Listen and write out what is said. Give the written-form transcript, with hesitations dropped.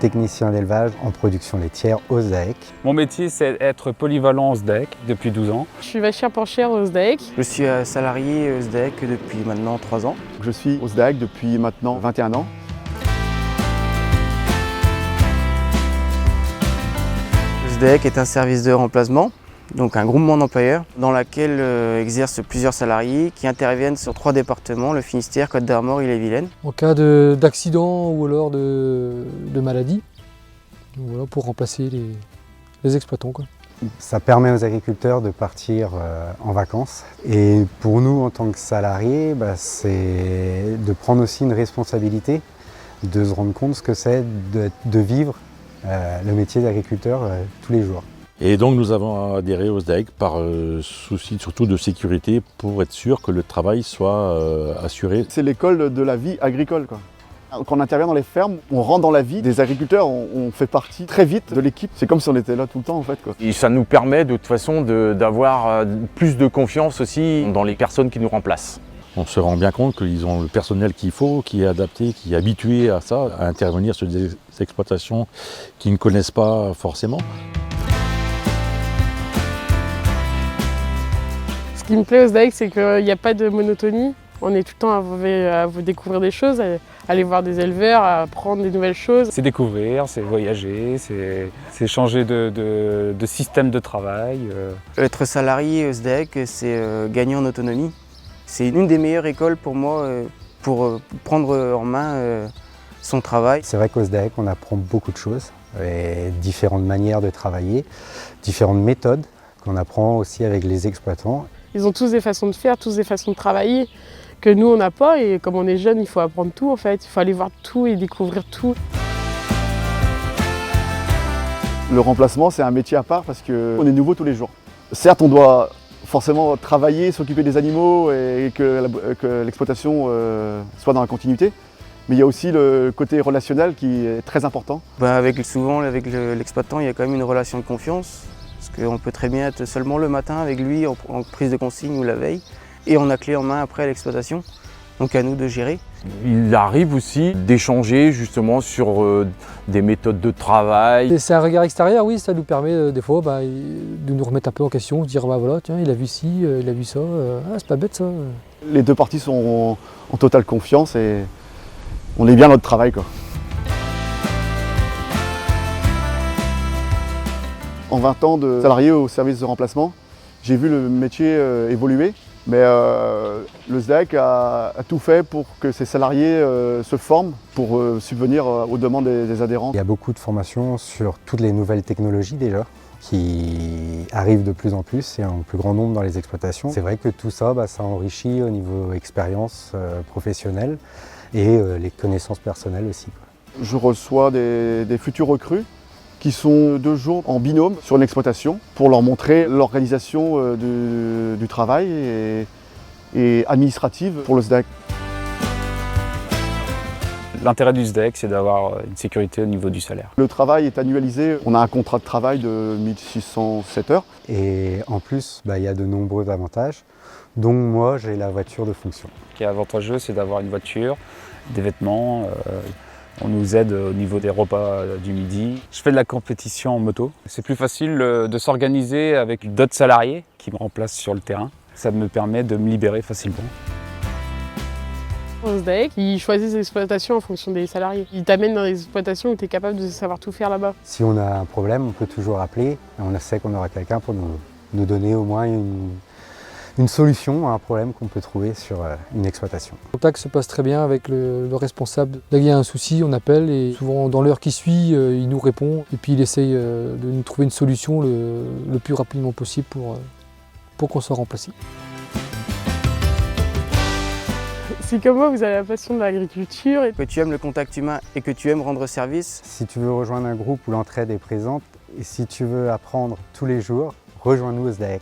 technicien d'élevage en production laitière au SDAEC. Mon métier, c'est être polyvalent au SDAEC depuis 12 ans. Je suis vachère penchère au SDAEC. Je suis salarié SDAEC depuis maintenant 3 ans. Je suis au SDAEC depuis maintenant 21 ans. Le SDAEC est un service de remplacement, donc un groupement d'employeurs dans lequel exercent plusieurs salariés qui interviennent sur 3 départements, le Finistère, Côte-d'Armor et Ille-et-Vilaine. En cas d'accident ou alors de maladie, donc voilà, pour remplacer les exploitants, quoi. Ça permet aux agriculteurs de partir en vacances. Et pour nous, en tant que salariés, c'est de prendre aussi une responsabilité, de se rendre compte ce que c'est de vivre le métier d'agriculteur tous les jours. Et donc nous avons adhéré au SDAEC par souci surtout de sécurité pour être sûr que le travail soit assuré. C'est l'école de la vie agricole, quoi. Quand on intervient dans les fermes, on rentre dans la vie des agriculteurs, on fait partie très vite de l'équipe. C'est comme si on était là tout le temps en fait, quoi. Et ça nous permet de toute façon d'avoir plus de confiance aussi dans les personnes qui nous remplacent. On se rend bien compte qu'ils ont le personnel qu'il faut, qui est adapté, qui est habitué à ça, à intervenir sur des exploitations qu'ils ne connaissent pas forcément. Ce qui me plaît au SDAEC, c'est qu'il n'y a pas de monotonie. On est tout le temps à découvrir des choses, à aller voir des éleveurs, à apprendre des nouvelles choses. C'est découvrir, c'est voyager, c'est changer de système de travail. Être salarié au SDAEC, c'est gagner en autonomie. C'est une des meilleures écoles pour moi pour prendre en main son travail. C'est vrai qu'au SDAEC, on apprend beaucoup de choses, et différentes manières de travailler, différentes méthodes qu'on apprend aussi avec les exploitants. Ils ont tous des façons de faire, tous des façons de travailler que nous on n'a pas, et comme on est jeune, il faut apprendre tout en fait. Il faut aller voir tout et découvrir tout. Le remplacement, c'est un métier à part parce qu'on est nouveau tous les jours. Certes, on doit forcément travailler, s'occuper des animaux et que l'exploitation soit dans la continuité. Mais il y a aussi le côté relationnel qui est très important. Souvent avec l'exploitant, il y a quand même une relation de confiance. Parce qu'on peut très bien être seulement le matin avec lui en prise de consigne ou la veille. Et on a clé en main après à l'exploitation. Donc à nous de gérer. Il arrive aussi d'échanger justement sur des méthodes de travail. C'est un regard extérieur, oui, ça nous permet des fois de nous remettre un peu en question, de dire voilà, tiens, il a vu ci, il a vu ça, c'est pas bête ça. Les deux parties sont en totale confiance et on est bien notre travail, quoi. En 20 ans de salarié au service de remplacement, j'ai vu le métier évoluer, mais le SDAEC a tout fait pour que ses salariés se forment pour subvenir aux demandes des adhérents. Il y a beaucoup de formations sur toutes les nouvelles technologies déjà, qui arrivent de plus en plus et en plus grand nombre dans les exploitations. C'est vrai que tout ça, ça enrichit au niveau expérience professionnelle et les connaissances personnelles aussi, quoi. Je reçois des futurs recrues qui sont 2 jours en binôme sur une exploitation pour leur montrer l'organisation du travail et administrative pour le SDAEC. L'intérêt du SDAEC, c'est d'avoir une sécurité au niveau du salaire. Le travail est annualisé, on a un contrat de travail de 1607 heures. Et en plus, il y a de nombreux avantages, dont moi j'ai la voiture de fonction. Ce qui est avantageux, c'est d'avoir une voiture, des vêtements. On nous aide au niveau des repas du midi. Je fais de la compétition en moto. C'est plus facile de s'organiser avec d'autres salariés qui me remplacent sur le terrain. Ça me permet de me libérer facilement. Au SDAEC, ils choisissent les exploitations en fonction des salariés. Ils t'amènent dans des exploitations où tu es capable de savoir tout faire là-bas. Si on a un problème, on peut toujours appeler et on sait qu'on aura quelqu'un pour nous donner au moins une solution à un problème qu'on peut trouver sur une exploitation. Le contact se passe très bien avec le responsable. Dès qu'il y a un souci, on appelle et souvent dans l'heure qui suit, il nous répond et puis il essaye de nous trouver une solution le plus rapidement possible pour qu'on soit remplacé. Si comme moi vous avez la passion de l'agriculture, Que tu aimes le contact humain et que tu aimes rendre service. Si tu veux rejoindre un groupe où l'entraide est présente et si tu veux apprendre tous les jours, rejoins-nous au SDAEC.